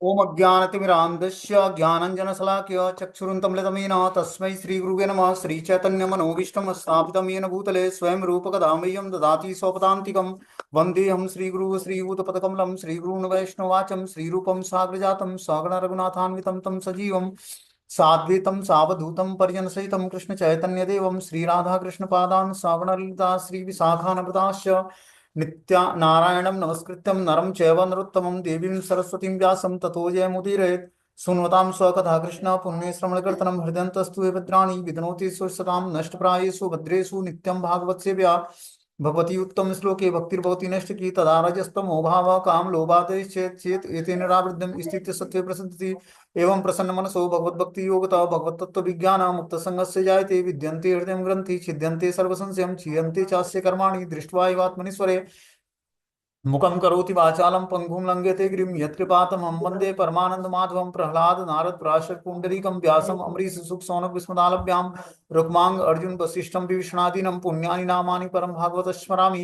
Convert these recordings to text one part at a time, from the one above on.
ओम अज्ञानतिमिरान्धस्य ज्ञानञ्जनशलाकया चक्षुरुन्मीलितं तस्मै श्रीगुरुवे नमः। श्रीचैतन्यमनोभीष्टं स्थापितं येन भूतले स्वयं रूपकदा मह्यं ददाति स्वपदान्तिकं। वन्देऽहं श्रीगुरुः श्रीभूतपदकमलं श्रीगुरून् वैष्णवाचं श्रीरूपं साग्रजातं सगण रघुनाथान्वितं तं सजीवं साद्वैतं सावधूतं परिजनसहितं कृष्णचैतन्यदेवं श्रीराधाकृष्णपादान् सगणललिता श्रीविशाखान्विताश्च नित्या नारायणं नमस्कृत्यं नरं चैव नरोत्तमं देवीं सरस्वतीं व्यासं ततो जयमुदीरयेत्। सुनतां स्वकथा कृष्ण पुण्यश्रवणकीर्तनं हृदयन्तस्तु हे भद्राणि विधनोति सुरसतां नष्टप्रायेषु भद्रेषु नित्यं भागवत सेव्या भगवती उत्तम श्लोके भक्तिर्भवति नष्ट की तदा रजस्तमो भाव काम लोभादेश्चेत् चेत् एतेन रावृद्धं स्थित्य सत्त्वे प्रसन्नति। एवं प्रसन्न मनसो भगवद्भक्ति योगतः भगवत तत्व विज्ञान मुक्त संगस्य जायते विद्यन्ते हृदय ग्रंथि छिद्यन्ते सर्वसंशयं क्षीयन्ते चास्य कर्माणि दृष्ट्वा एवात्मनीश्वरे मुखं करोति वाचालं पंगुं लंघयते गिरिं यत्कृपातमहं वन्दे परमानन्दमाधवं। प्रह्लाद नारद पराशर पुण्डरीकं व्यासम् अम्बरीश सुख सौनक विस्मदालभ्यां रुक्मांग अर्जुन वसिष्ठं विभीषणादीनं पुण्यानि नामानि परं भागवत स्मरामि।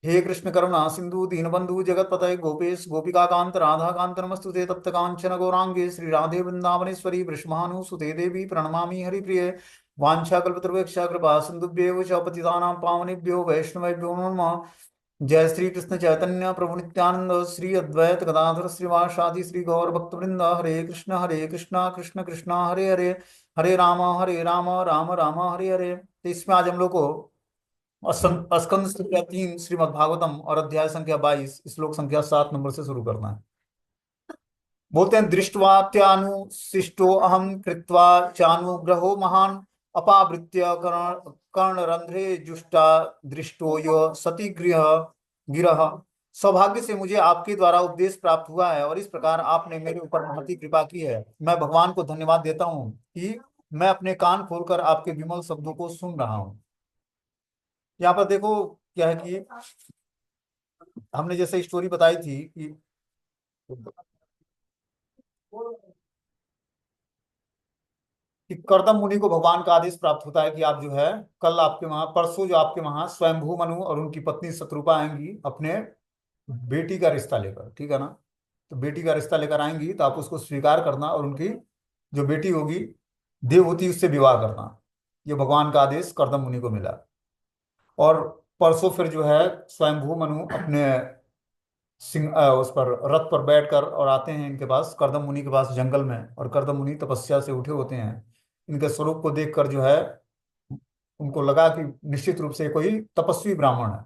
हे कृष्ण करुणा सिंधु दीनबंधु जगतपतये गोपेश गोपिकाकांत राधाकांत नमस्तुते तप्त कांचन गौरांगे श्री राधे वृंदावनेश्वरी वृषभानुसुते देवी प्रणमामि हरिप्रिये। वाञ्छाकल्पतरुभ्यश्च कृपा सिन्धुभ्येव च पतितानां पावनेभ्यो वैष्णवेभ्यो नमः। जय श्री कृष्ण चैतन्य प्रभु नित्यानंद श्री अद्वैत गदाधर श्रीवासादि श्री गौर भक्तवृंद। हरे कृष्णा कृष्ण कृष्णा हरे हरे हरे राम राम राम हरे हरे। तो इसमें आज हम लोग को स्कंद संख्या 3 श्रीमद् भागवतम और अध्याय संख्या 22 श्लोक संख्या 7 नंबर से शुरू करना है। बोलते हैं दृष्ट्वा त्यानुशिष्टो अहम कृत्वा चानुग्रहो महान अपावृत्य कर्णरंध्रे जुष्टा दृष्टो यो सती गृह गिरह। सौभाग्य से मुझे आपके द्वारा उपदेश प्राप्त हुआ है और इस प्रकार आपने मेरे ऊपर महती कृपा की है। मैं भगवान को धन्यवाद देता हूँ कि मैं अपने कान खोलकर आपके विमल शब्दों को सुन रहा हूँ। यहाँ पर देखो क्या है कि हमने जैसे स्टोरी बताई थी कि कर्दम मुनि को भगवान का आदेश प्राप्त होता है कि आप जो है कल आपके वहां परसों जो आपके वहां स्वयंभू मनु और उनकी पत्नी शत्रुपा आएंगी अपने बेटी का रिश्ता लेकर, ठीक है ना। तो बेटी का रिश्ता लेकर आएंगी तो आप उसको स्वीकार करना और उनकी जो बेटी होगी देवहूति उससे विवाह करना। ये भगवान का आदेश कर्दम मुनि को मिला। और परसों फिर जो है स्वयंभू मनु अपने सिंह उस पर रथ पर बैठकर और आते हैं इनके पास कर्दम मुनि के पास जंगल में। और कर्दम मुनि तपस्या से उठे होते हैं। इनके स्वरूप को देखकर जो है उनको लगा कि निश्चित रूप से कोई तपस्वी ब्राह्मण है।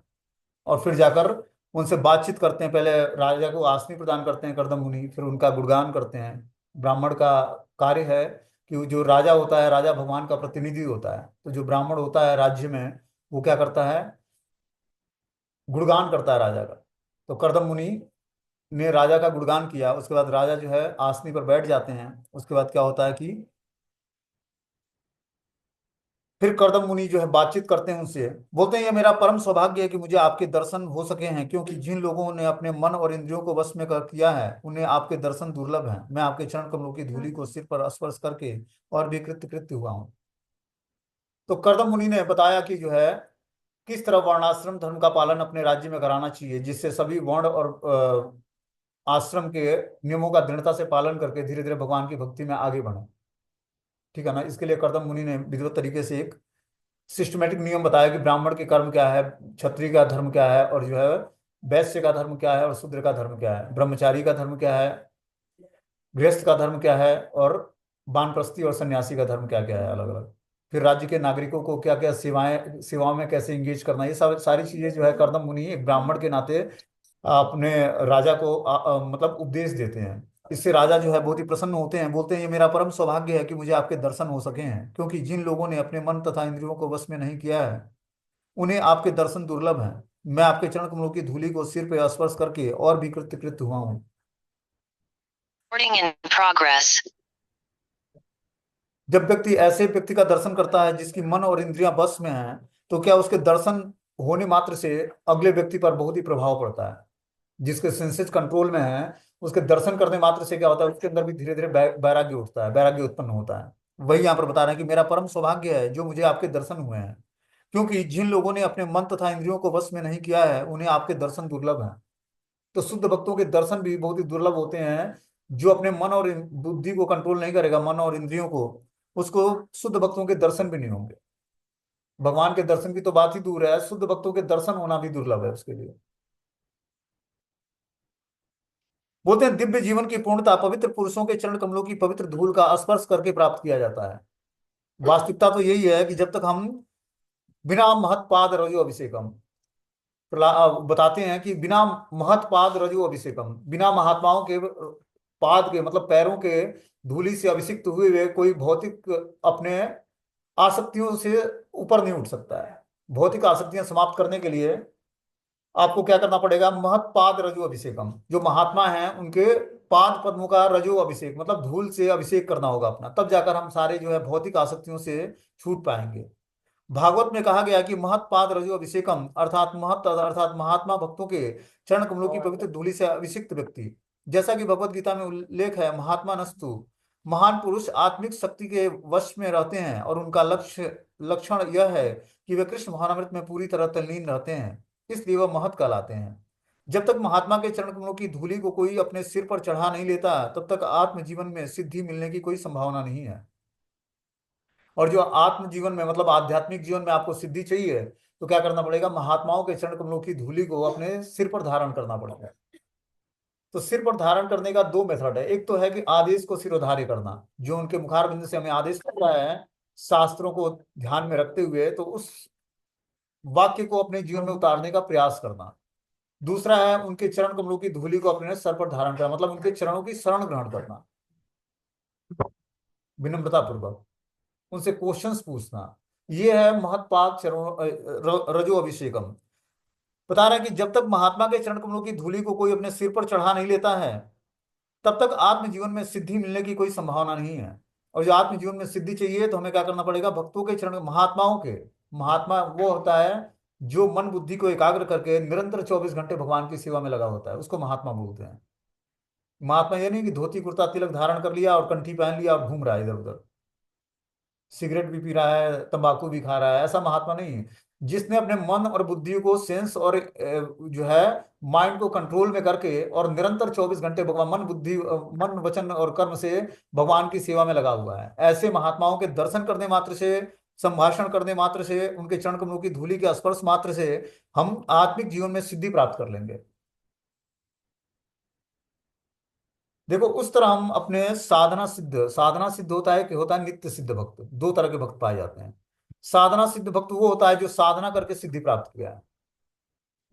और फिर जाकर उनसे बातचीत करते हैं। पहले राजा को आसनी प्रदान करते हैं कर्दम मुनि, फिर उनका गुणगान करते हैं। ब्राह्मण का कार्य है कि जो राजा होता है, राजा भगवान का प्रतिनिधि होता है, तो जो ब्राह्मण होता है राज्य में वो क्या करता है, गुणगान करता है राजा का। तो कर्दम मुनि ने राजा का गुणगान किया। उसके बाद राजा जो है आसनी पर बैठ जाते हैं। उसके बाद क्या होता है कि फिर कर्दम मुनि जो है बातचीत करते हैं उनसे। बोलते हैं ये मेरा परम सौभाग्य है कि मुझे आपके दर्शन हो सके हैं, क्योंकि जिन लोगों ने अपने मन और इंद्रियों को वश में कर किया है उन्हें आपके दर्शन दुर्लभ हैं। मैं आपके चरण कमलों की धूलि को सिर पर स्पर्श करके और भी कृत्य कृत्य हुआ हूँ। तो कर्दम मुनि ने बताया कि जो है किस तरह वर्णाश्रम धर्म का पालन अपने राज्य में कराना चाहिए, जिससे सभी वर्ण और आश्रम के नियमों का दृढ़ता से पालन करके धीरे धीरे भगवान की भक्ति में आगे बढ़े, ठीक है ना। इसके लिए कर्दम मुनि ने विधिवत तरीके से एक सिस्टमेटिक नियम बताया कि ब्राह्मण के कर्म क्या है, क्षत्रिय का धर्म क्या है, और जो है वैश्य का धर्म क्या है, और शूद्र का धर्म क्या है, ब्रह्मचारी का धर्म क्या है, गृहस्थ का धर्म क्या है, और वानप्रस्थी और सन्यासी का धर्म क्या क्या है अलग अलग। फिर राज्य के नागरिकों को क्या क्या सेवाओं में कैसे इंगेज करना, ये सब सारी चीजें जो है कर्दम मुनि एक ब्राह्मण के नाते अपने राजा को मतलब उपदेश देते हैं। इससे राजा जो है बहुत ही प्रसन्न होते हैं। बोलते हैं ये मेरा परम सौभाग्य है कि मुझे आपके दर्शन हो सके हैं, क्योंकि जिन लोगों ने अपने मन तथा इंद्रियों को वश में नहीं किया है उन्हें आपके दर्शन दुर्लभ हैं। मैं आपके चरण कमलों की धूलि को सिर पे स्पर्श करके और भी कृत्य कृत्य हुआ हूँ। Recording in progress. जब व्यक्ति ऐसे व्यक्ति का दर्शन करता है जिसकी मन और इंद्रियां बस में हैं, तो क्या उसके दर्शन होने मात्र से अगले व्यक्ति पर बहुत ही प्रभाव पड़ता है। जिसके सेंसेस कंट्रोल में है उसके दर्शन करने मात्र से क्या होता है, उसके अंदर भी धीरे धीरे वैराग्य उठता है, वैराग्य उत्पन्न होता है। वही यहाँ पर बता रहे हैं कि मेरा परम सौभाग्य है जो मुझे आपके दर्शन हुए हैं, क्योंकि जिन लोगों ने अपने मन तथा इंद्रियों को वश में नहीं किया है उन्हें आपके दर्शन दुर्लभ हैं। तो शुद्ध भक्तों के दर्शन भी बहुत ही दुर्लभ होते हैं। जो अपने मन और बुद्धि को कंट्रोल नहीं करेगा, मन और इंद्रियों को, उसको शुद्ध भक्तों के दर्शन भी नहीं होंगे। भगवान के दर्शन की तो बात ही दूर है, शुद्ध भक्तों के दर्शन होना भी दुर्लभ है उसके लिए। बोलते हैं दिव्य जीवन की पूर्णता पवित्र पुरुषों के चरण कमलों की पवित्र धूल का स्पर्श करके प्राप्त किया जाता है। वास्तविकता तो यही है कि जब तक हम बिना महत्पाद रजो अभिषेकम, बताते हैं कि बिना महत्पाद रजो अभिषेकम, बिना महात्माओं के पाद के मतलब पैरों के धूलि से अभिषिक्त हुए हुए कोई भौतिक अपने आसक्तियों से ऊपर नहीं उठ सकता है। भौतिक आसक्तियां समाप्त करने के लिए आपको क्या करना पड़ेगा? महत्पाद रजो अभिषेकम, जो महात्मा हैं उनके पाद पद्मों का रजो अभिषेक मतलब धूल से अभिषेक करना होगा अपना, तब जाकर हम सारे जो है भौतिक आसक्तियों से छूट पाएंगे। भागवत में कहा गया कि महत्पाद रजो अभिषेकम अर्थात अर्थात महात्मा भक्तों के चरण कमलों की पवित्र धूलि से अभिषिक्त व्यक्ति, जैसा कि भगवत गीता में उल्लेख है, महात्मा नस्तु, महान पुरुष आत्मिक शक्ति के वश में रहते हैं और उनका लक्षण यह है कि वे कृष्ण भावनामृत में पूरी तरह तल्लीन रहते हैं, इसलिए वह महत कहलाते हैं। जब तक महात्मा के चरण कमलों की धूलि को कोई अपने सिर पर चढ़ा नहीं लेता, तब तक आत्म जीवन में सिद्धि मिलने की कोई संभावना नहीं है। और जो आत्म जीवन में मतलब आध्यात्मिक जीवन में आपको सिद्धि चाहिए, तो क्या करना पड़ेगा? महात्माओं के चरण कमलों की धूलि को अपने सिर पर धारण करना पड़ेगा। तो सिर पर धारण करने का दो मेथड है। एक तो है कि आदेश को सिरोधार्य करना, जो उनके मुखार बिंद से हमें आदेश करता है शास्त्रों को ध्यान में रखते हुए, तो उस वाक्य को अपने जीवन में उतारने का प्रयास करना। दूसरा है उनके चरण कमलों की धूलि को अपने सर पर धारण करना, मतलब उनके चरणों की शरण ग्रहण करना विनम्रता पूर्वक, उनसे क्वेश्चंस पूछना। ये है महत्पाद चरणों रजो अभिषेकम। बता रहा है कि जब तक महात्मा के चरण कमलों की धूलि को कोई अपने सिर पर चढ़ा नहीं लेता है, तब तक आत्म जीवन में सिद्धि मिलने की कोई संभावना नहीं है। और जो आत्म जीवन में सिद्धि चाहिए, तो हमें क्या करना पड़ेगा? भक्तों के चरण, महात्माओं के, महात्मा वो होता है जो मन बुद्धि को एकाग्र करके निरंतर 24 घंटे भगवान की सेवा में लगा होता है, उसको महात्मा बोलते हैं। महात्मा ये नहीं कि धोती कुर्ता तिलक धारण कर लिया और कंठी पहन लिया और घूम रहा है इधर उधर, सिगरेट भी पी रहा है, तंबाकू भी खा रहा है, ऐसा महात्मा नहीं है। जिसने अपने मन और बुद्धि को सेंस और जो है माइंड को कंट्रोल में करके और निरंतर 24 घंटे भगवान मन बुद्धि मन वचन और कर्म से भगवान की सेवा में लगा हुआ है, ऐसे महात्माओं के दर्शन करने मात्र से, संभाषण करने मात्र से, उनके चरण कमलों की धूलि के स्पर्श मात्र से हम आत्मिक जीवन में सिद्धि प्राप्त कर लेंगे। देखो उस तरह हम अपने साधना सिद्ध, साधना सिद्ध होता है कि होता है नित्य सिद्ध भक्त। दो तरह के भक्त पाए जाते हैं। साधना सिद्ध भक्त वो होता है जो साधना करके सिद्धि प्राप्त किया है,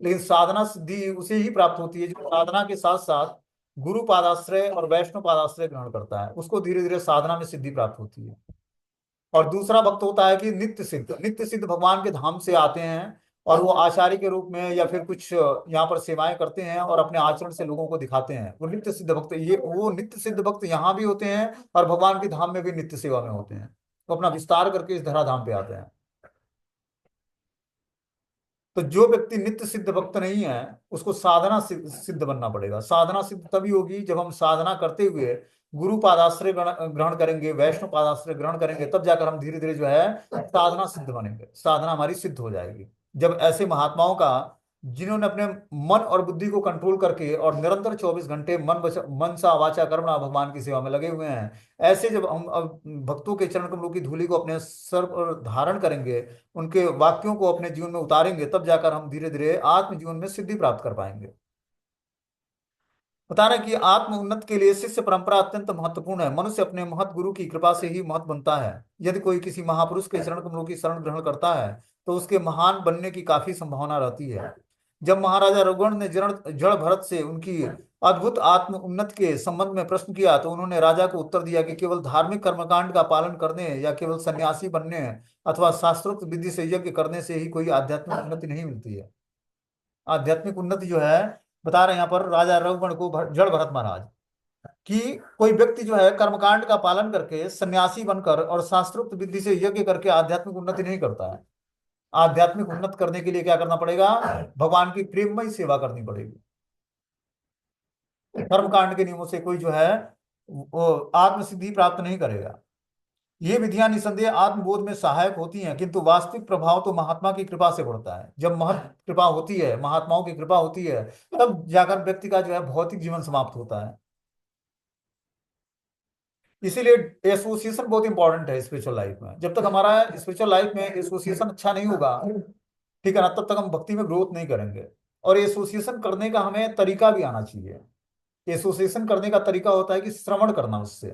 लेकिन साधना सिद्धि उसे ही प्राप्त होती है जो साधना के साथ साथ गुरु पादाश्रय और वैष्णव पादाश्रय ग्रहण करता है, उसको धीरे धीरे साधना में सिद्धि प्राप्त होती है। और दूसरा भक्त होता है कि नित्य सिद्ध, नित्य सिद्ध भगवान के धाम से आते हैं और वो आचार्य के रूप में या फिर कुछ यहाँ पर सेवाएं करते हैं और अपने आचरण से लोगों को दिखाते हैं, वो नित्य सिद्ध भक्त। ये वो नित्य सिद्ध भक्त यहाँ भी होते हैं और भगवान के धाम में भी नित्य सेवा में होते हैं, तो अपना विस्तार करके इस धराधाम पे आते हैं। तो जो व्यक्ति नित्य सिद्ध भक्त नहीं है, उसको साधना सिद्ध बनना पड़ेगा। साधना सिद्ध तभी होगी जब हम साधना करते हुए गुरु पादाश्रय ग्रहण करेंगे, वैष्णव पादाश्रय ग्रहण करेंगे, तब जाकर हम धीरे धीरे जो है साधना सिद्ध बनेंगे, साधना हमारी सिद्ध हो जाएगी। जब ऐसे महात्माओं का, जिन्होंने अपने मन और बुद्धि को कंट्रोल करके और निरंतर 24 घंटे मन सा वाचा कर्मणा भगवान की सेवा में लगे हुए हैं, ऐसे जब हम अब भक्तों के चरण कमलों की धूलि को अपने सर पर धारण करेंगे, उनके वाक्यों को अपने जीवन में उतारेंगे, तब जाकर हम धीरे धीरे आत्म जीवन में सिद्धि प्राप्त कर पाएंगे। बता रहे हैं कि आत्म उन्नत के लिए शिष्य परंपरा अत्यंत महत्वपूर्ण है। मनुष्य अपने महत गुरु की कृपा से ही महत बनता है। यदि कोई किसी महापुरुष के चरण कमलों की शरण ग्रहण करता है, तो उसके महान बनने की काफी संभावना रहती है। जब महाराजा रघुगण ने जड़ भरत से उनकी अद्भुत आत्म उन्नत के संबंध में प्रश्न किया, तो उन्होंने राजा को उत्तर दिया कि केवल धार्मिक कर्मकांड का पालन करने या केवल सन्यासी बनने अथवा शास्त्रोक्त विधि से यज्ञ करने से ही कोई आध्यात्मिक उन्नति नहीं मिलती है। आध्यात्मिक उन्नति जो है, बता रहे हैं यहाँ पर राजा रघुगण को जड़ भरत महाराज, कि कोई व्यक्ति जो है कर्मकांड का पालन करके सन्यासी बनकर और शास्त्रोक्त विधि से यज्ञ करके आध्यात्मिक उन्नति नहीं करता है। आध्यात्मिक उन्नत करने के लिए क्या करना पड़ेगा? भगवान की प्रेममय सेवा करनी पड़ेगी। कर्मकांड के नियमों से कोई जो है वो आत्म सिद्धि प्राप्त नहीं करेगा। ये विधियां निसंदेह आत्मबोध में सहायक होती हैं, किंतु वास्तविक प्रभाव तो महात्मा की कृपा से बढ़ता है। जब महत कृपा होती है, महात्माओं की कृपा होती है, तब जाकर व्यक्ति का जो है भौतिक जीवन समाप्त होता है। इसीलिए एसोसिएशन बहुत इंपॉर्टेंट है स्पिरिचुअल लाइफ में। जब तक हमारा स्पिरिचुअल लाइफ में एसोसिएशन अच्छा नहीं होगा, ठीक है ना, तब तक हम भक्ति में ग्रोथ नहीं करेंगे। और एसोसिएशन करने का हमें तरीका भी आना चाहिए। एसोसिएशन करने का तरीका होता है कि श्रवण करना उससे।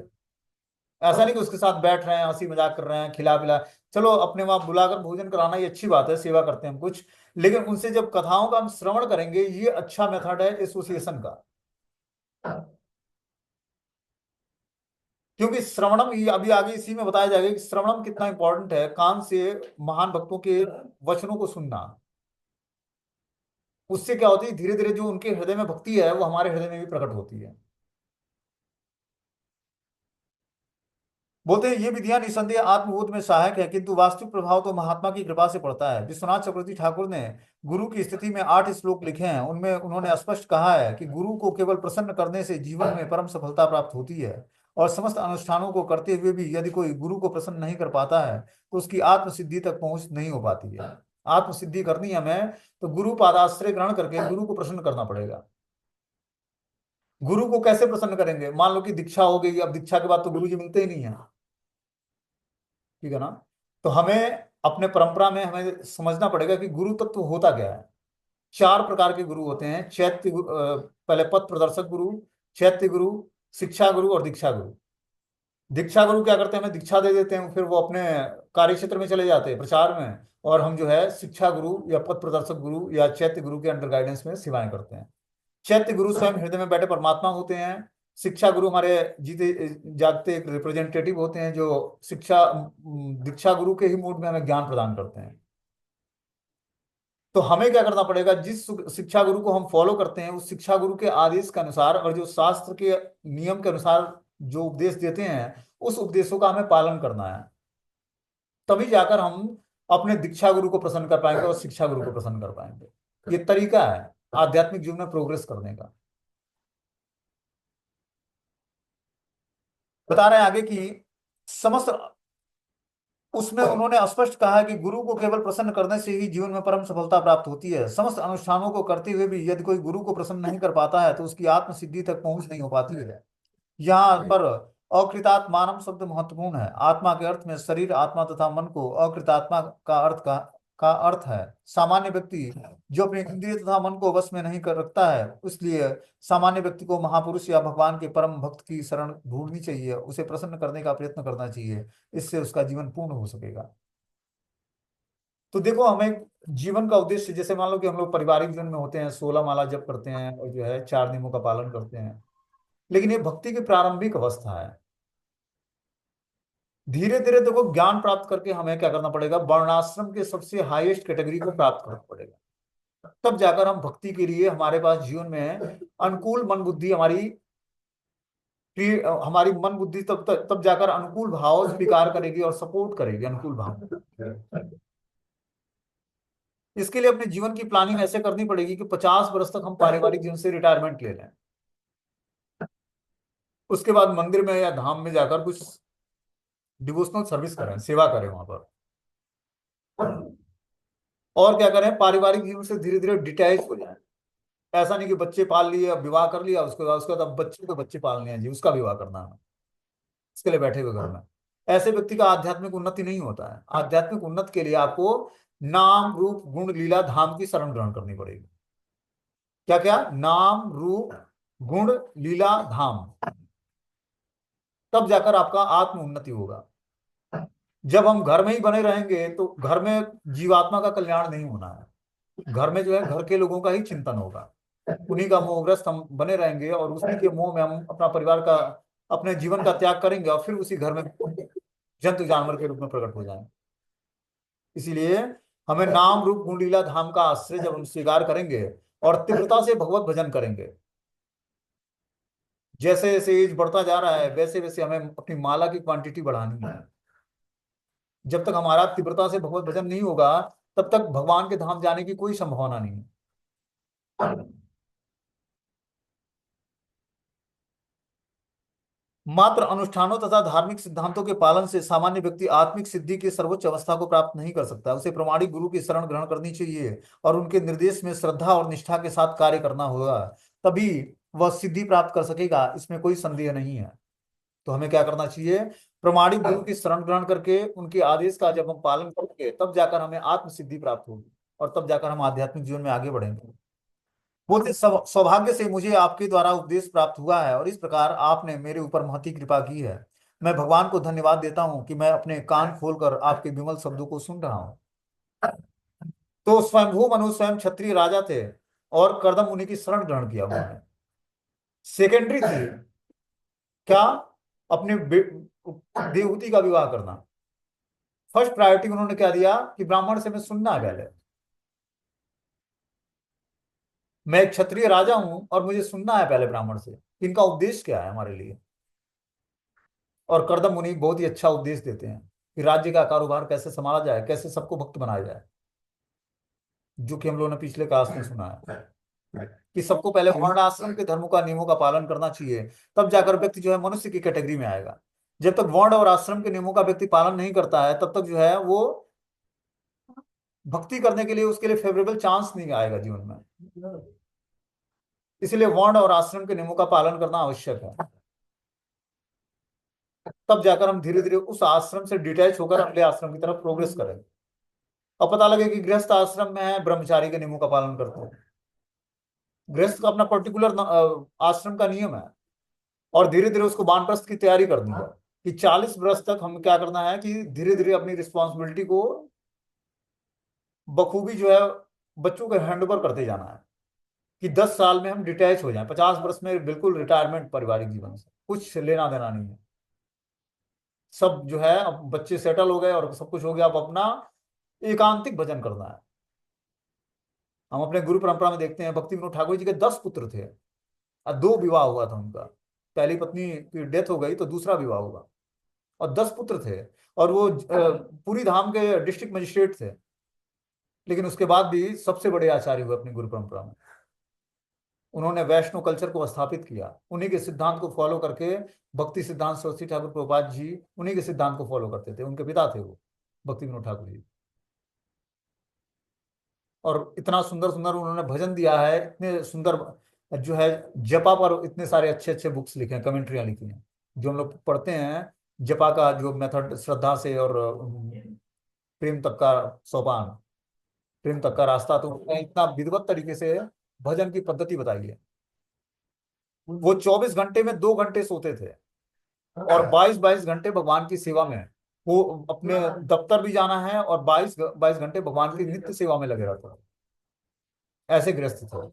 ऐसा नहीं कि उसके साथ बैठ रहे हैं, हंसी मजाक कर रहे हैं, खिला पिला, चलो अपने वहां बुलाकर भोजन कराना ये अच्छी बात है, सेवा करते हैं हम कुछ, लेकिन उनसे जब कथाओं का हम श्रवण करेंगे, ये अच्छा मेथड है एसोसिएशन का। क्योंकि श्रवणम, ये अभी आगे इसी में बताया जाएगा कि श्रवणम कितना इंपॉर्टेंट है, कान से महान भक्तों के वचनों को सुनना। उससे क्या होती है, धीरे धीरे जो उनके हृदय में भक्ति है वो हमारे हृदय में भी प्रकट होती है। बोलते हैं ये विधियां निसंदेह आत्मबोध में सहायक है, किंतु वास्तविक प्रभाव तो महात्मा की कृपा से पड़ता है। विश्वनाथ चक्रवर्ती ठाकुर ने गुरु की स्थिति में 8 श्लोक लिखे हैं। उनमें उन्होंने स्पष्ट कहा है कि गुरु को केवल प्रसन्न करने से जीवन में परम सफलता प्राप्त होती है, और समस्त अनुष्ठानों को करते हुए भी यदि कोई गुरु को प्रसन्न नहीं कर पाता है तो उसकी आत्मसिद्धि तक पहुंच नहीं हो पाती है। आत्मसिद्धि करनी है हमें, तो गुरु पादाश्रय ग्रहण करके गुरु को प्रसन्न करना पड़ेगा। गुरु को कैसे प्रसन्न करेंगे? मान लो कि दीक्षा हो गई, अब दीक्षा के बाद तो गुरु जी मिलते ही नहीं है, ठीक है ना। तो हमें अपने परंपरा में हमें समझना पड़ेगा कि गुरु तत्व होता क्या है। 4 प्रकार के गुरु होते हैं। पहले पथ प्रदर्शक गुरु, चैत्य गुरु, शिक्षा गुरु और दीक्षा गुरु। दीक्षा गुरु क्या करते हैं, हमें दीक्षा दे देते हैं, फिर वो अपने कार्य क्षेत्र में चले जाते हैं प्रचार में, और हम जो है शिक्षा गुरु या पथ प्रदर्शक गुरु या चैत्य गुरु के अंडर गाइडेंस में सेवाएं करते हैं। चैत्य गुरु स्वयं हृदय में बैठे परमात्मा होते हैं। शिक्षा गुरु हमारे जीते जागते एक रिप्रेजेंटेटिव होते हैं, जो दीक्षा गुरु के ही मूड में हमें ज्ञान प्रदान करते हैं। तो हमें क्या करना पड़ेगा, जिस शिक्षा गुरु को हम फॉलो करते हैं उस शिक्षा गुरु के आदेश के अनुसार और जो शास्त्र के नियम के अनुसार जो उपदेश देते हैं, उस उपदेशों का हमें पालन करना है। तभी जाकर हम अपने दीक्षा गुरु को प्रसन्न कर पाएंगे और शिक्षा गुरु को प्रसन्न कर पाएंगे। ये तरीका है आध्यात्मिक जीवन में प्रोग्रेस करने का। बता रहे हैं आगे कि समस्त, उसमें उन्होंने स्पष्ट कहा है कि गुरु को केवल प्रसन्न करने से ही जीवन में परम सफलता प्राप्त होती है। समस्त अनुष्ठानों को करते हुए भी यदि कोई गुरु को प्रसन्न नहीं कर पाता है तो उसकी आत्म सिद्धि तक पहुंच नहीं हो पाती है। यहाँ पर अकृतात्मानम शब्द महत्वपूर्ण है। आत्मा के अर्थ में शरीर, आत्मा तथा मन को अकृतात्मा का अर्थ है सामान्य व्यक्ति जो अपने इंद्रिय तथा मन को वश में नहीं कर रखता है। इसलिए सामान्य व्यक्ति को महापुरुष या भगवान के परम भक्त की शरण ढूंढनी चाहिए, उसे प्रसन्न करने का प्रयत्न करना चाहिए, इससे उसका जीवन पूर्ण हो सकेगा। तो देखो, हमें जीवन का उद्देश्य, जैसे मान लो कि हम लोग पारिवारिक जीवन में होते हैं, 16 माला जप करते हैं और जो है 4 नियमों का पालन करते हैं, लेकिन ये भक्ति की प्रारंभिक अवस्था है। धीरे धीरे देखो, ज्ञान प्राप्त करके हमें क्या करना पड़ेगा, वर्णाश्रम के सबसे हाईएस्ट कैटेगरी को प्राप्त करना पड़ेगा। तब जाकर हम भक्ति के लिए हमारे पास जीवन में अनुकूल मन बुद्धि, हमारी मन बुद्धि तब जाकर अनुकूल भाव स्वीकार करेगी और सपोर्ट करेगी अनुकूल भाव। इसके लिए अपने जीवन की प्लानिंग ऐसे करनी पड़ेगी कि 50 वर्ष तक हम पारिवारिक जीवन से रिटायरमेंट ले लें। उसके बाद मंदिर में या धाम में जाकर कुछ डिवोशनल सर्विस करें, सेवा करें वहां पर। और क्या करें, पारिवारिक जीवन से धीरे धीरे डिटैच हो जाए। ऐसा नहीं कि बच्चे पाल लिए, अब विवाह कर लिया, उसके बाद अब बच्चे को बच्चे पालने हैं जी, उसका विवाह करना है, इसके लिए बैठे हुए घर में। ऐसे व्यक्ति का आध्यात्मिक उन्नति नहीं होता है। आध्यात्मिक उन्नति के लिए आपको नाम रूप गुण लीला धाम की शरण ग्रहण करनी पड़ेगी। क्या क्या? नाम रूप गुण लीला धाम, तब जाकर आपका आत्म उन्नति होगा। जब हम घर में ही बने रहेंगे तो घर में जीवात्मा का कल्याण नहीं होना है। घर में जो है घर के लोगों का ही चिंतन होगा, उन्हीं का मोहग्रस्त हम बने रहेंगे और उसी के मोह में हम अपना परिवार का, अपने जीवन का त्याग करेंगे और फिर उसी घर में जंतु जानवर के रूप में प्रकट हो जाएंगे। इसीलिए हमें नाम रूप गुण लीला धाम का आश्रय जब हम स्वीकार करेंगे और तीव्रता से भगवत भजन करेंगे, जैसे जैसे एज बढ़ता जा रहा है वैसे वैसे हमें अपनी माला की क्वांटिटी बढ़ानी है। जब तक हमारा तीव्रता से भगवत भजन नहीं होगा तब तक भगवान के धाम जाने की कोई संभावना नहीं है। मात्र अनुष्ठानों तथा धार्मिक सिद्धांतों के पालन से सामान्य व्यक्ति आत्मिक सिद्धि की सर्वोच्च अवस्था को प्राप्त नहीं कर सकता। उसे प्रमाणिक गुरु की शरण ग्रहण करनी चाहिए और उनके निर्देश में श्रद्धा और निष्ठा के साथ कार्य करना होगा, तभी वह सिद्धि प्राप्त कर सकेगा, इसमें कोई संदेह नहीं है। तो हमें क्या करना चाहिए? प्रमाणिक गुरु की शरण ग्रहण करके उनके आदेश का जब हम पालन करेंगे तब जाकर हमें आत्म सिद्धि प्राप्त होगी और तब जाकर हम आध्यात्मिक जीवन में आगे बढ़ेंगे। बोलते सौभाग्य से मुझे आपके द्वारा उपदेश प्राप्त हुआ है और इस प्रकार आपने मेरे ऊपर महती कृपा की है। मैं भगवान को धन्यवाद देता हूँ कि मैं अपने कान खोलकर आपके विमल शब्दों को सुन रहा हूँ। तो स्वयंभू मनु स्वयं क्षत्रिय राजा थे और कर्दम मुनि की शरण ग्रहण किया उन्होंने। सेकेंडरी थी क्या? अपने देवहूति का विवाह करना। फर्स्ट प्रायोरिटी उन्होंने क्या दिया कि ब्राह्मण से मैं सुनना है पहले। मैं एक क्षत्रिय राजा हूं और मुझे सुनना है पहले ब्राह्मण से इनका उपदेश क्या है हमारे लिए। और कर्दम मुनि बहुत ही अच्छा उपदेश देते हैं कि राज्य का कारोबार कैसे संभाला जाए, कैसे सबको भक्त बनाया जाए, जो कि हम लोगों ने पिछले क्लास में सुना है कि सबको पहले वर्ण आश्रम के धर्मों का नियमों का पालन करना चाहिए, तब जाकर व्यक्ति जो है मनुष्य की कैटेगरी में आएगा। जब तक वर्ण और आश्रम के नियमों का व्यक्ति पालन नहीं करता है तब तक जो है वो भक्ति करने के लिए उसके लिए फेवरेबल चांस नहीं आएगा जीवन में। इसलिए वर्ण और आश्रम के नियमों का पालन करना आवश्यक है। तब जाकर हम धीरे धीरे उस आश्रम से डिटैच होकर अगले आश्रम की तरफ प्रोग्रेस करेंगे। अब पता लगे कि गृहस्थ आश्रम में है, ब्रह्मचारी के नियमों का पालन करते हैं। गृहस्थ का अपना पर्टिकुलर आश्रम का नियम है और धीरे धीरे उसको वानप्रस्थ की तैयारी करनी है कि 40 वर्ष तक हम क्या करना है कि धीरे धीरे अपनी रिस्पॉन्सिबिलिटी को बखूबी जो है बच्चों को हैंड ओवर करते जाना है कि 10 साल में हम डिटैच हो जाएं, 50 वर्ष में बिल्कुल रिटायरमेंट पारिवारिक जीवन से, कुछ लेना देना नहीं है। सब जो है अब बच्चे सेटल हो गए और सब कुछ हो गया, अब अपना एकांतिक भजन करना है। हम अपने गुरु परंपरा में देखते हैं भक्ति विनोद ठाकुर जी के 10 पुत्र थे और 2 विवाह हुआ था उनका। पहली पत्नी की डेथ हो गई तो दूसरा विवाह हुआ और 10 पुत्र थे और वो पूरी धाम के डिस्ट्रिक्ट मजिस्ट्रेट थे। लेकिन उसके बाद भी सबसे बड़े आचार्य हुए अपनी गुरु परंपरा में। उन्होंने वैष्णव कल्चर को स्थापित किया, उन्हीं के सिद्धांत को फॉलो करके। भक्ति सिद्धांत सरस्वती ठाकुर प्रभुपाद जी उन्हीं के सिद्धांत को फॉलो करते थे, उनके पिता थे वो भक्ति विनोद ठाकुर जी। और इतना सुंदर सुंदर उन्होंने भजन दिया है, इतने सुंदर जो है जपा पर इतने सारे अच्छे अच्छे बुक्स लिखे हैं, कमेंट्रियां लिखी हैं जो हम लोग पढ़ते हैं। जपा का जो मेथड, श्रद्धा से और प्रेम तक का सोपान, प्रेम तक का रास्ता, तो उन्होंने इतना विधिवत तरीके से भजन की पद्धति बताई है। वो 24 घंटे में 2 घंटे सोते थे और 22 घंटे भगवान की सेवा में। वो अपने दफ्तर भी जाना है और 22 घंटे भगवान की नित्य सेवा में लगे रहते हैं। ऐसे गृहस्थ थे।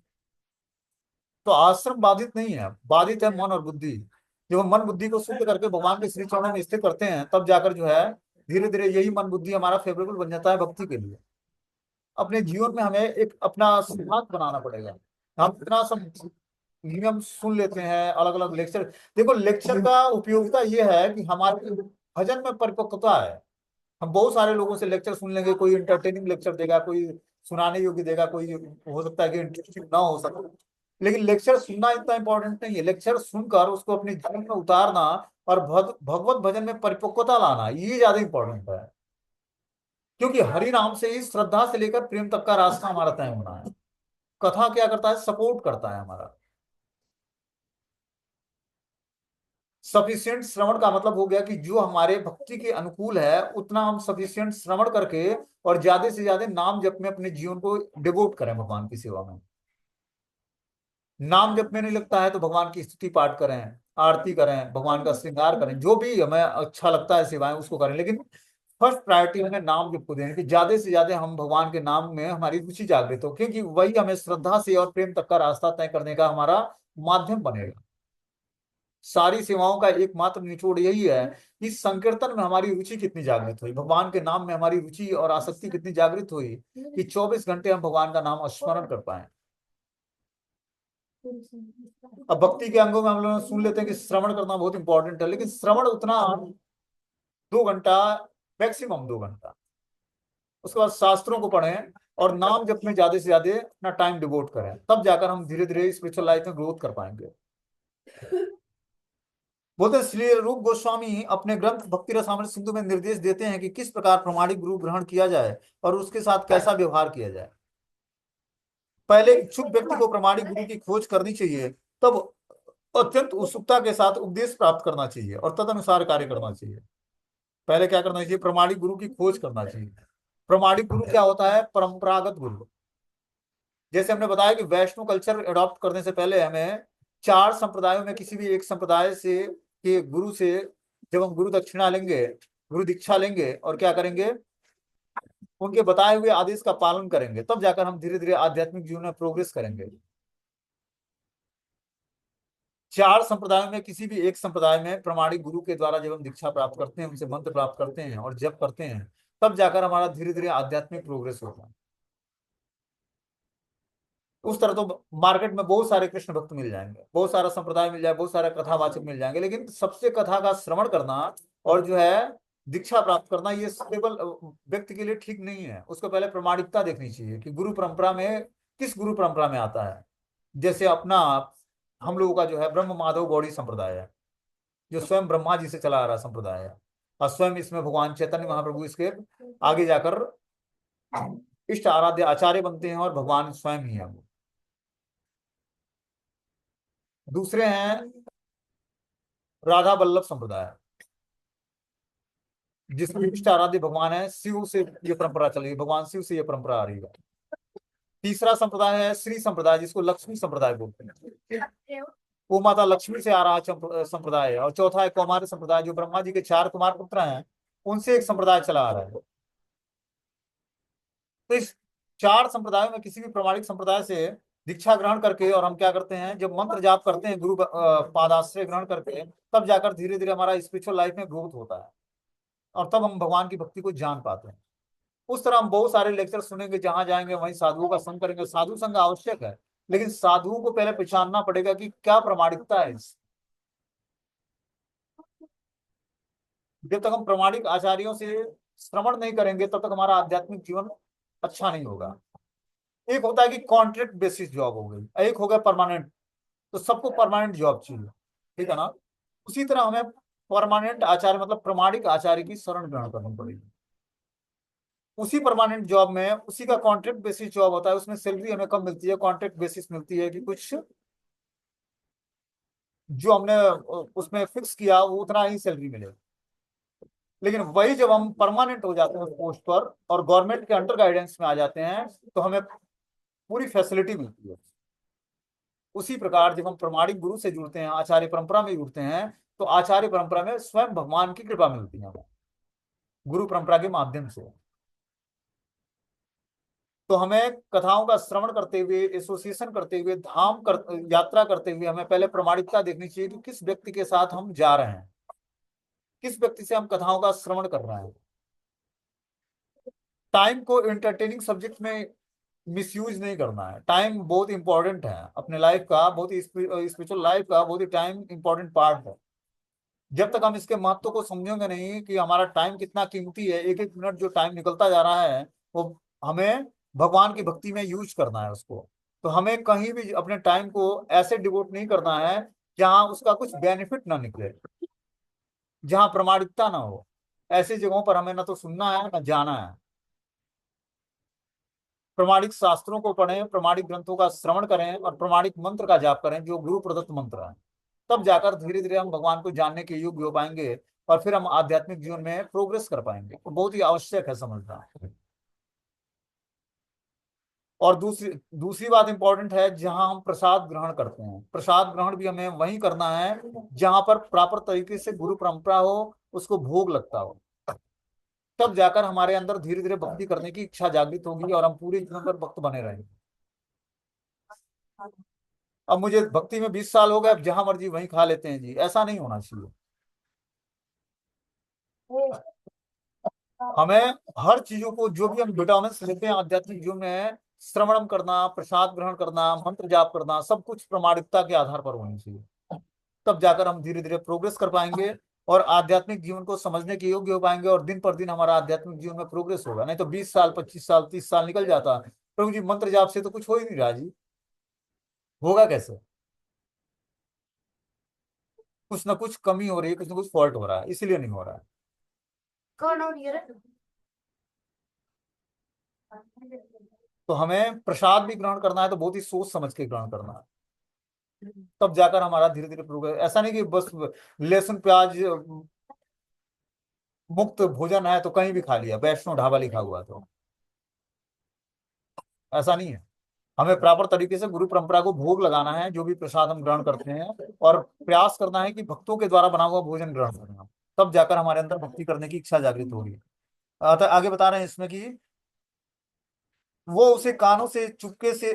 तो आश्रम बाधित नहीं है, बाधित है मन और बुद्धि। जब हम मन बुद्धि को शुद्ध करके भगवान के श्री चरणों में स्थित करते हैं तब जाकर जो है धीरे धीरे यही मन बुद्धि हमारा फेवरेबल बन जाता है भक्ति के लिए। अपने जीवन में हमें एक अपना सिद्धांत बनाना पड़ेगा। हम इतना सब नियम सुन लेते हैं, अलग अलग लेक्चर। देखो लेक्चर का उपयोगिता यह है कि हमारे भजन में परिपक्वता है। हम बहुत सारे लोगों से लेक्चर सुन लेंगे, कोई इंटरटेनिंग लेक्चर देगा, कोई सुनाने योग्य देगा, कोई हो सकता है कि इंटरेस्टिंग ना हो सकता। लेकिन लेक्चर सुनना इतना इंपॉर्टेंट नहीं है, लेक्चर सुनकर उसको अपने जीवन में उतारना और भगवत भजन में परिपक्वता लाना ये ज्यादा इंपॉर्टेंट है। क्योंकि हरि नाम से ही श्रद्धा से लेकर प्रेम तक का रास्ता हमारा तय होना है। कथा क्या करता है? सपोर्ट करता है हमारा। सफिशिएंट श्रवण का मतलब हो गया कि जो हमारे भक्ति के अनुकूल है उतना हम सफिशिएंट श्रवण करके और ज्यादा से ज्यादा नाम जप में अपने जीवन को डिवोट करें भगवान की सेवा में। नाम जप में नहीं लगता है तो भगवान की स्तुति पाठ करें, आरती करें, भगवान का श्रृंगार करें, जो भी हमें अच्छा लगता है सेवाएं उसको करें। लेकिन फर्स्ट प्रायोरिटी हमें नाम जप को दें कि ज्यादा से ज्यादा हम भगवान के नाम में हमारी रुचि जागृत हो, क्योंकि वही हमें श्रद्धा से और प्रेम तक का रास्ता तय करने का हमारा माध्यम बनेगा। सारी सेवाओं का एकमात्र निचोड़ यही है कि संकीर्तन में हमारी रुचि कितनी जागृत हुई, भगवान के नाम में हमारी रुचि और आसक्ति कितनी जागृत हुई कि 24 घंटे हम भगवान का नाम स्मरण कर पाए। अब भक्ति के अंगों में हम लोग सुन लेते हैं कि श्रवण करना बहुत इंपॉर्टेंट है, लेकिन श्रवण उतना 2 घंटा, मैक्सिमम 2 घंटा। उसके बाद शास्त्रों को पढ़ें और नाम जप में ज्यादा से ज्यादा अपना टाइम डिवोट करें, तब जाकर हम धीरे धीरे स्पिरिचुअल लाइफ में ग्रोथ कर पाएंगे। बोलते हैं श्री रूप गोस्वामी अपने ग्रंथ भक्ति रसामृत सिंधु में निर्देश देते हैं कि किस प्रकार प्रमाणिक गुरु ग्रहण किया जाए और उसके साथ कैसा व्यवहार किया जाए। पहले इच्छुक व्यक्ति को प्रमाणिक गुरु की खोज करनी चाहिए, तब अत्यंत उत्सुकता के साथ उपदेश प्राप्त करना चाहिए और तदनुसार कार्य करना चाहिए। पहले क्या करना चाहिए? प्रमाणिक गुरु की खोज करना चाहिए। प्रमाणिक गुरु क्या होता है? परंपरागत गुरु। जैसे हमने बताया कि वैष्णव कल्चर अडॉप्ट करने से पहले हमें चार संप्रदायों में किसी भी एक संप्रदाय से के गुरु से जब हम गुरु दक्षिणा लेंगे, गुरु दीक्षा लेंगे और क्या करेंगे, उनके बताए हुए आदेश का पालन करेंगे, तब जाकर हम धीरे धीरे आध्यात्मिक जीवन में प्रोग्रेस करेंगे। चार संप्रदायों में किसी भी एक संप्रदाय में प्रमाणिक गुरु के द्वारा जब हम दीक्षा प्राप्त करते हैं, उनसे मंत्र प्राप्त करते हैं और जप करते हैं, तब जाकर हमारा धीरे धीरे आध्यात्मिक प्रोग्रेस होता है। उस तरह तो मार्केट में बहुत सारे कृष्ण भक्त मिल जाएंगे, बहुत सारा संप्रदाय मिल जाए, बहुत सारे कथावाचक मिल जाएंगे, लेकिन सबसे कथा का श्रवण करना और जो है दीक्षा प्राप्त करना, ये केवल व्यक्ति के लिए ठीक नहीं है। उसको पहले प्रमाणिकता देखनी चाहिए कि गुरु परंपरा में किस गुरु परंपरा में आता है। जैसे अपना हम लोगों का जो है ब्रह्म माधव गौड़ी संप्रदाय है, जो स्वयं ब्रह्मा जी से चला आ रहा संप्रदाय है, और स्वयं इसमें भगवान चैतन्य महाप्रभु इसके आगे जाकर इष्ट आराध्य आचार्य बनते हैं और भगवान स्वयं ही है वो। दूसरे हैं राधा वल्लभ संप्रदाय, जिसमें इष्ट आराध्य भगवान है शिव से ये परंपरा चल रही है, भगवान शिव से ये परंपरा आ रही है। तीसरा संप्रदाय है श्री संप्रदाय, जिसको लक्ष्मी संप्रदाय बोलते हैं, वो माता लक्ष्मी से आ रहा संप्रदाय है। और चौथा है कौमार संप्रदाय, जो ब्रह्मा जी के चार कुमार पुत्र हैं, उनसे एक संप्रदाय चला आ रहा है। तो इस चार संप्रदायों में किसी भी प्रमाणिक संप्रदाय से दीक्षा ग्रहण करके और हम क्या करते हैं, जब मंत्र जाप करते हैं गुरु पादाश्रय ग्रहण करके, तब जाकर धीरे धीरे हमारा स्पिरिचुअल लाइफ में ग्रोथ होता है और तब हम भगवान की भक्ति को जान पाते हैं। उस तरह हम बहुत सारे लेक्चर सुनेंगे, जहां जाएंगे वहीं साधुओं का संग करेंगे। साधु संग आवश्यक है, लेकिन साधुओं को पहले पहचानना पड़ेगा कि क्या प्रमाणिकता है जब तक हम प्रमाणिक आचार्यों से श्रवण नहीं करेंगे, तब तक हमारा आध्यात्मिक जीवन अच्छा नहीं होगा। एक होता है कि कॉन्ट्रैक्ट बेसिस जॉब हो गई, एक हो गया परमानेंट। तो सबको परमानेंट जॉब चाहिए, ठीक है ना? उसी तरह हमें परमानेंट आचार्य मतलब प्रमाणिक आचार्य की शरण ग्रहण करनी पड़ेगी। उसी परमानेंट जॉब में उसी का कॉन्ट्रैक्ट बेसिस जॉब होता है, उसमें सैलरी हमें कम मिलती है, कॉन्ट्रैक्ट बेसिस मिलती है कि कुछ जो हमने उसमें फिक्स किया वो उतना ही सैलरी मिलेगा। लेकिन वही जब हम परमानेंट हो जाते हैं उस पोस्ट पर और गवर्नमेंट के अंडर गाइडेंस में आ जाते हैं, तो हमें पूरी फैसिलिटी मिलती है। उसी प्रकार जब हम प्रमाणिक गुरु से जुड़ते हैं, आचार्य परंपरा में जुड़ते हैं, तो आचार्य परंपरा में स्वयं भगवान की कृपा मिलती है हमें गुरु परंपरा के माध्यम से। तो हमें कथाओं का श्रवण करते हुए, एसोसिएशन करते हुए, यात्रा करते हुए हमें पहले प्रमाणिकता देखनी चाहिए कि किस व्यक्ति के साथ हम जा रहे हैं, किस व्यक्ति से हम कथाओं का श्रवण कर रहे हैं। टाइम को एंटरटेनिंग सब्जेक्ट में मिसयूज नहीं करना है। टाइम बहुत इंपॉर्टेंट है अपने लाइफ का, बहुत ही स्पिरिचुअल लाइफ का बहुत ही टाइम इंपॉर्टेंट पार्ट है। जब तक हम इसके महत्व को समझेंगे नहीं कि हमारा टाइम कितना कीमती है, एक एक मिनट जो टाइम निकलता जा रहा है, वो हमें भगवान की भक्ति में यूज करना है उसको। तो हमें कहीं भी अपने टाइम को ऐसे डिवोट नहीं करना है जहां उसका कुछ बेनिफिट ना निकले, जहां प्रामाणिकता ना हो। ऐसी जगहों पर हमें ना तो सुनना है ना जाना है। प्रमाणिक शास्त्रों को पढ़ें, प्रमाणिक ग्रंथों का श्रवण करें और प्रमाणिक मंत्र का जाप करें, जो गुरु प्रदत्त मंत्र है। तब जाकर धीरे धीरे हम भगवान को जानने के योग्य हो पाएंगे और फिर हम आध्यात्मिक जीवन में प्रोग्रेस कर पाएंगे। तो बहुत ही आवश्यक है समझना। और दूसरी दूसरी बात इंपॉर्टेंट है, जहां हम प्रसाद ग्रहण करते हैं, प्रसाद ग्रहण भी हमें वहीं करना है जहां पर प्रॉपर तरीके से गुरु परंपरा हो, उसको भोग लगता हो। तब जाकर हमारे अंदर धीरे धीरे भक्ति करने की इच्छा जागृत होगी और हम पूरे जीवन पर भक्त बने रहेंगे। अब मुझे भक्ति में 20 साल हो गए, अब जहां मर्जी वहीं खा लेते हैं जी, ऐसा नहीं होना चाहिए। हमें हर चीजों को, जो भी हम विटामिन लेते हैं आध्यात्मिक जीवन में, श्रवणम करना, प्रसाद ग्रहण करना, मंत्र जाप करना, सब कुछ प्रामाणिकता के आधार पर होनी चाहिए। तब जाकर हम धीरे धीरे प्रोग्रेस कर पाएंगे और आध्यात्मिक जीवन को समझने के योग्य हो पाएंगे और दिन पर दिन हमारा आध्यात्मिक जीवन में प्रोग्रेस होगा। नहीं तो 20 साल, 25 साल, 30 साल निकल जाता है, प्रभु जी मंत्र जाप से तो कुछ हो ही नहीं रहा जी। होगा कैसे? कुछ ना कुछ कमी हो रही है, कुछ ना कुछ फॉल्ट हो रहा है, इसीलिए नहीं हो रहा है। कौन हो रही है? तो हमें प्रसाद भी ग्रहण करना है तो बहुत ही सोच समझ के ग्रहण करना है। तब जाकर हमारा धीरे धीरे प्रोग्रेस। ऐसा नहीं कि बस लहसुन प्याज मुक्त भोजन है तो कहीं भी खा लिया, वैष्णो ढाबा लिखा हुआ तो ऐसा नहीं है। हमें प्रॉपर तरीके से गुरु परंपरा को भोग लगाना है, जो भी प्रसाद हम ग्रहण करते हैं, और प्रयास करना है कि भक्तों के द्वारा बना हुआ भोजन ग्रहण करना। तब जाकर हमारे अंदर भक्ति करने की इच्छा जागृत होगी। तो आगे बता रहे हैं इसमें कि वो उसे कानों से चुपके से,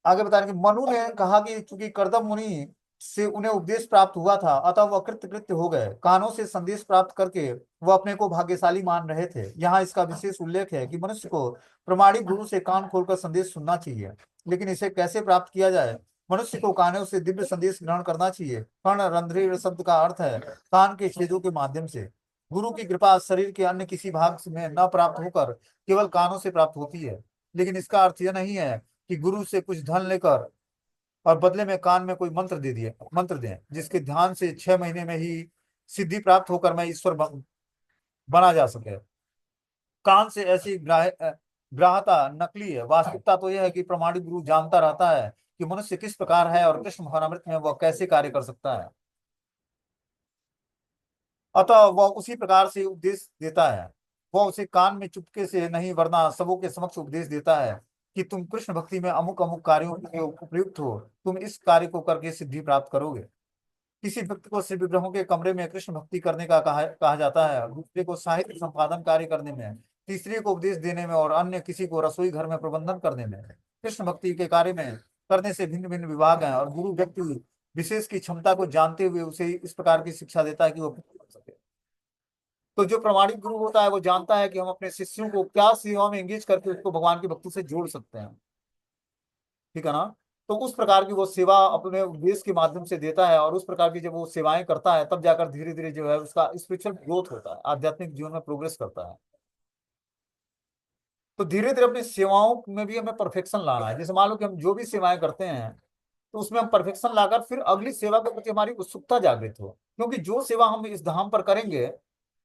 आगे बता रहे हैं कि मनु ने कहा कि चूंकि कर्दम मुनि से उन्हें उपदेश प्राप्त हुआ था, अतः वह कृत्य हो गए। कानों से संदेश प्राप्त करके वह अपने को भाग्यशाली मान रहे थे। यहाँ इसका विशेष उल्लेख है कि मनुष्य को प्रमाणिक गुरु से कान खोलकर संदेश सुनना चाहिए। लेकिन इसे कैसे प्राप्त किया जाए? मनुष्य को कानों से दिव्य संदेश ग्रहण करना चाहिए। कर्ण रंध्र शब्द का अर्थ है कान के छेदों के माध्यम से। गुरु की कृपा शरीर के अन्य किसी भाग में न प्राप्त होकर केवल कानों से प्राप्त होती है। लेकिन इसका अर्थ यह नहीं है कि गुरु से कुछ धन लेकर और बदले में कान में कोई मंत्र दें, जिसके ध्यान से 6 महीने में ही सिद्धि प्राप्त होकर मैं ईश्वर बना जा सके। कान से ऐसी ग्राहता नकली है। वास्तविकता तो यह है कि प्रमाणिक गुरु जानता रहता है कि मनुष्य किस प्रकार है और कृष्ण भावनामृत में वह कैसे कार्य कर सकता है। अतः वह उसी प्रकार से उपदेश देता है। वह उसे कान में चुपके से नहीं वरना सबों के समक्ष उपदेश देता है कि तुम कृष्ण भक्ति में अमुक अमुक कार्यों के उपयुक्त हो, तुम इस कार्य को करके सिद्धि प्राप्त करोगे। किसी व्यक्ति को शिव विग्रहों के कमरे में कृष्ण भक्ति करने का कहा जाता है, दूसरे को साहित्य संपादन कार्य करने में, तीसरे को उपदेश देने में, और अन्य किसी को रसोई घर में प्रबंधन करने में। कृष्ण भक्ति के कार्य में करने से भिन्न भिन्न विभाग हैं, और गुरु व्यक्ति विशेष की क्षमता को जानते हुए उसे इस प्रकार की शिक्षा देता है कि वो कर सके। तो जो प्रमाणिक गुरु होता है वो जानता है कि हम अपने शिष्यों को क्या सेवा में एंगेज करके उसको भगवान की भक्ति से जोड़ सकते हैं। ठीक है ना? तो उस प्रकार की वो सेवा अपने उपदेश के माध्यम से देता है, और उस प्रकार की जब वो सेवाएं करता है तब जाकर धीरे धीरे जो है उसका स्पिरिचुअल ग्रोथ होता है, आध्यात्मिक जीवन में प्रोग्रेस करता है। तो धीरे धीरे अपनी सेवाओं में भी हमें परफेक्शन लाना है। जैसे मान लो कि हम जो भी सेवाएं करते हैं तो उसमें हम परफेक्शन लाकर फिर अगली सेवा के प्रति हमारी उत्सुकता जागृत हो, क्योंकि जो सेवा हम इस धाम पर करेंगे,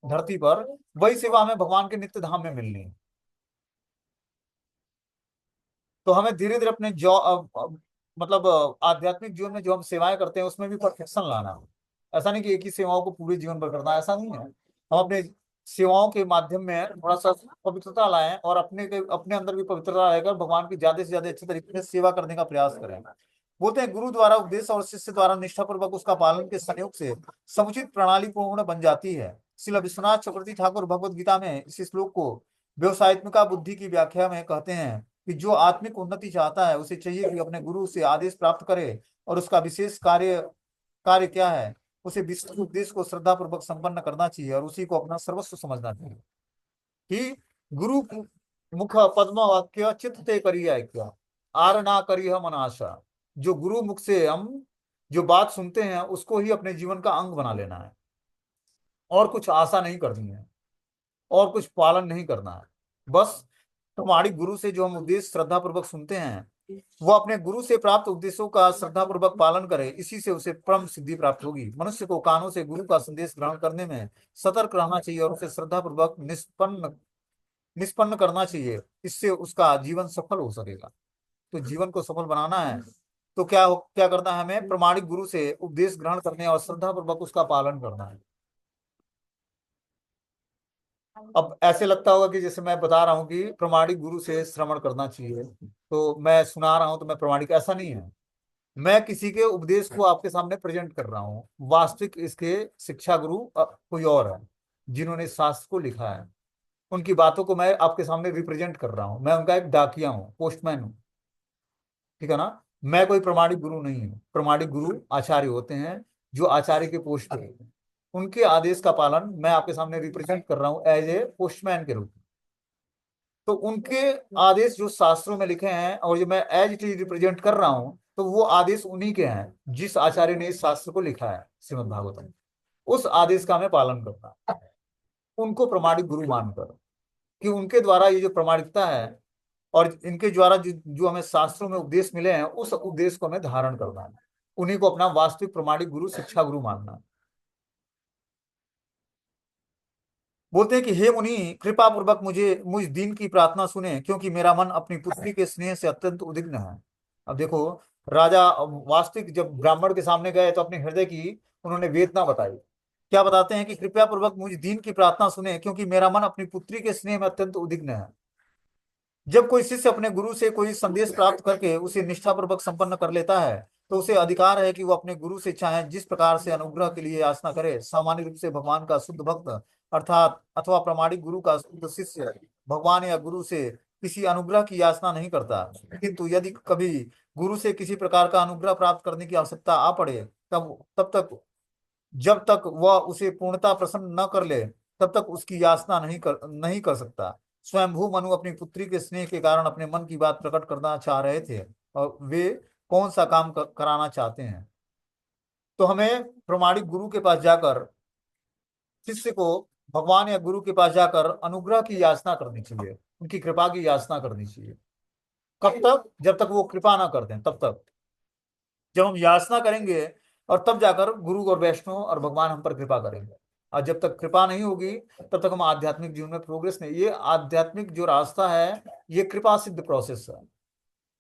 धरती पर, वही सेवा हमें भगवान के नित्य धाम में मिलनी है। तो हमें धीरे धीरे अपने जो मतलब आध्यात्मिक जीवन में जो हम सेवाएं करते हैं उसमें भी परफेक्शन लाना है। ऐसा नहीं कि एक ही सेवाओं को पूरे जीवन भर करना है, ऐसा नहीं है। हम अपने सेवाओं के माध्यम में थोड़ा सा पवित्रता लाएं, और अपने अंदर भी पवित्रता रहेगा, भगवान की ज्यादा से ज्यादा अच्छे तरीके से सेवा करने का प्रयास करें। बोलते हैं गुरु द्वारा उपदेश और शिष्य द्वारा निष्ठापूर्वक उसका पालन के संयोग से समुचित प्रणाली पूर्ण बन जाती है। श्रील विश्वनाथ चक्रवर्ती ठाकुर भगवद गीता में इस श्लोक को व्यवसायत्मिका बुद्धि की व्याख्या में कहते हैं कि जो आत्मिक उन्नति चाहता है उसे चाहिए कि अपने गुरु से आदेश प्राप्त करे, और उसका विशेष कार्य कार्य क्या है, उसे विशेष उद्देश्य को श्रद्धा पूर्वक संपन्न करना चाहिए, और उसी को अपना सर्वस्व समझना चाहिए। कि गुरु मुख पद्म वाक्य चित्त ते करिय क्या, आर ना करिय मन आशा। जो गुरु मुख से हम जो बात सुनते हैं उसको ही अपने जीवन का अंग बना लेना है, और कुछ आशा नहीं करनी है, और कुछ पालन नहीं करना है। बस हमारी गुरु से जो हम उपदेश श्रद्धा पूर्वक सुनते हैं, वो अपने गुरु से प्राप्त उपदेशों का श्रद्धा पूर्वक पालन करे, इसी से उसे परम सिद्धि प्राप्त होगी। मनुष्य को कानों से गुरु का संदेश ग्रहण करने में सतर्क रहना चाहिए, और उसे श्रद्धा पूर्वक निष्पन्न करना चाहिए। इससे उसका जीवन सफल हो सकेगा। तो जीवन को सफल बनाना है तो क्या करना है? हमें प्रमाणिक गुरु से उपदेश ग्रहण करने और श्रद्धा पूर्वक उसका पालन करना है। अब ऐसे लगता होगा कि जैसे मैं बता रहा हूँ कि प्रमाणिक गुरु से श्रवण करना चाहिए, तो मैं सुना रहा हूं तो मैं प्रमाणिक, ऐसा नहीं है। मैं किसी के उपदेश को आपके सामने प्रेजेंट कर रहा हूँ, वास्तविक इसके शिक्षा गुरु कोई और है, जिन्होंने शास्त्र को लिखा है। उनकी बातों को मैं आपके सामने रिप्रेजेंट कर रहा हूँ। मैं उनका एक डाकिया हूँ, पोस्टमैन हूँ। ठीक है ना? मैं कोई प्रमाणिक गुरु नहीं हूँ। प्रमाणिक गुरु आचार्य होते हैं, जो आचार्य के पोस्ट पे होते हैं। उनके आदेश का पालन मैं आपके सामने रिप्रेजेंट कर रहा हूँ एज ए पोस्टमैन के रूप में। तो उनके आदेश जो शास्त्रों में लिखे हैं और जो मैं एज इट इज रिप्रेजेंट कर रहा हूँ, तो वो आदेश उन्हीं के हैं जिस आचार्य ने इस शास्त्र को लिखा है, श्रीमद् भागवतम। उस आदेश का हमें पालन करना है, उनको प्रमाणिक गुरु मानकर, कि उनके द्वारा ये जो प्रमाणिकता है और इनके द्वारा जो हमें शास्त्रों में उपदेश मिले हैं, उस उपदेश को हमें धारण करना है। उन्हीं को अपना वास्तविक प्रमाणिक गुरु, शिक्षा गुरु मानना है। बोलते हैं कि हे मुनि, कृपा पूर्वक मुझ दीन की प्रार्थना सुने, क्योंकि मेरा मन अपनी पुत्री के स्नेह से अत्यंत उद्विग्न है। अब देखो, राजा वास्तविक जब ब्राह्मण के सामने गए तो अपने हृदय की उन्होंने वेदना बताई। क्या बताते हैं कि कृपया पूर्वक मुझ दीन की प्रार्थना सुने, क्योंकि मेरा मन अपनी पुत्री के स्नेह में अत्यंत उद्विग्न है। जब कोई शिष्य अपने गुरु से कोई संदेश प्राप्त करके उसे निष्ठापूर्वक संपन्न कर लेता है, तो उसे अधिकार है कि वो अपने गुरु से चाहे जिस प्रकार से अनुग्रह के लिए याचना करे। सामान्य रूप से भगवान का शुद्ध भक्त अर्थात अथवा प्रामाणिक गुरु का शुद्ध शिष्य भगवान या गुरु से किसी अनुग्रह की याचना नहीं करता, किंतु यदि कभी गुरु से किसी प्रकार का अनुग्रह प्राप्त करने की आवश्यकता आ पड़े, तब तक जब तक वह उसे पूर्णता प्रसन्न न कर ले, तब तक उसकी याचना नहीं कर सकता। स्वयंभू मनु अपनी पुत्री के स्नेह के कारण अपने मन की बात प्रकट करना चाह रहे थे, और वे कौन सा काम कराना चाहते हैं। तो हमें प्रमाणिक गुरु के पास जाकर, शिष्य को भगवान या गुरु के पास जाकर अनुग्रह की याचना करनी चाहिए, उनकी कृपा की याचना करनी चाहिए। कब तक? जब तक वो कृपा ना कर दें तब तक। जब हम याचना करेंगे और तब जाकर गुरु और वैष्णव और भगवान हम पर कृपा करेंगे। और जब तक कृपा नहीं होगी तब तक हम आध्यात्मिक जीवन में प्रोग्रेस नहीं। ये आध्यात्मिक जो रास्ता है ये कृपा सिद्ध प्रोसेस है।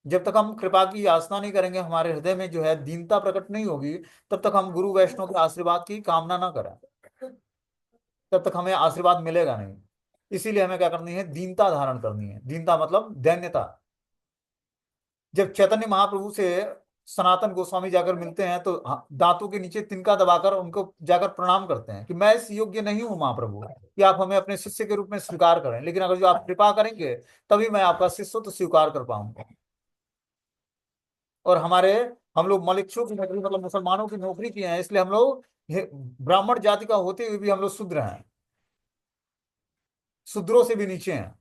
जब तक हम कृपा की याचना नहीं करेंगे, हमारे हृदय में जो है दीनता प्रकट नहीं होगी, तब तक हम गुरु वैष्णव के आशीर्वाद की कामना ना करें, तब तक हमें आशीर्वाद मिलेगा नहीं। इसीलिए हमें क्या करनी है? दीनता धारण करनी है। दीनता मतलब दैन्यता। जब चैतन्य महाप्रभु से सनातन गोस्वामी जाकर मिलते हैं तो दांतों के नीचे तिनका दबाकर उनको जाकर प्रणाम करते हैं कि मैं इस योग्य नहीं हूं महाप्रभु कि आप हमें अपने शिष्य के रूप में स्वीकार करें, लेकिन अगर जो आप कृपा करेंगे तभी मैं आपका शिष्य तो स्वीकार कर पाऊंगा। और हम लोग मलिक्षों की नौकरी मतलब मुसलमानों की नौकरी किए हैं, इसलिए हम लोग ब्राह्मण जाति का होते हुए भी हम लोग शूद्र हैं, शूद्रों से भी नीचे हैं।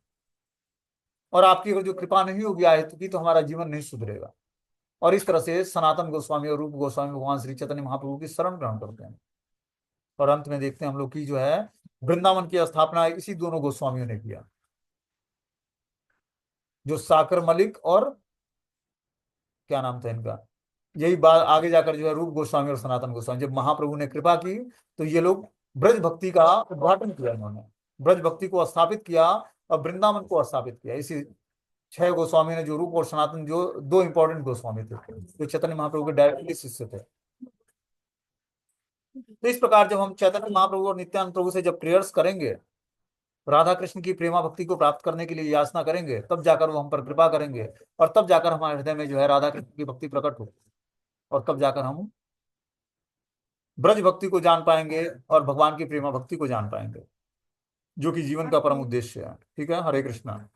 और आपकी अगर जो कृपा नहीं होगी आए तो हमारा जीवन नहीं सुधरेगा। और इस तरह से सनातन गोस्वामी और रूप गोस्वामी भगवान श्री चैतन्य महाप्रभु की शरण ग्रहण करते हैं। और अंत में देखते हैं हम लोग की जो है वृंदावन की स्थापना इसी दोनों गोस्वामियों ने किया, जो साकर मलिक और क्या नाम था इनका। यही बात आगे जाकर जो है रूप गोस्वामी और सनातन गोस्वामी, जब महाप्रभु ने कृपा की तो ये लोग ब्रज भक्ति का उद्घाटन किया। इन्होंने ब्रज भक्ति को स्थापित किया और वृंदावन को स्थापित किया। इसी छह गोस्वामी ने, जो रूप और सनातन, जो दो इंपॉर्टेंट गोस्वामी थे जो चैतन्य महाप्रभु के डायरेक्टली शिष्य थे। तो इस प्रकार जब हम चैतन्य महाप्रभु और नित्यानंद प्रभु से जब प्रेयर्स करेंगे, राधा कृष्ण की प्रेमा भक्ति को प्राप्त करने के लिए याचना करेंगे, तब जाकर वो हम पर कृपा करेंगे, और तब जाकर हमारे हृदय में जो है राधा कृष्ण की भक्ति प्रकट होगी, और तब जाकर हम ब्रज भक्ति को जान पाएंगे और भगवान की प्रेमा भक्ति को जान पाएंगे, जो कि जीवन का परम उद्देश्य है। ठीक है, हरे कृष्णा।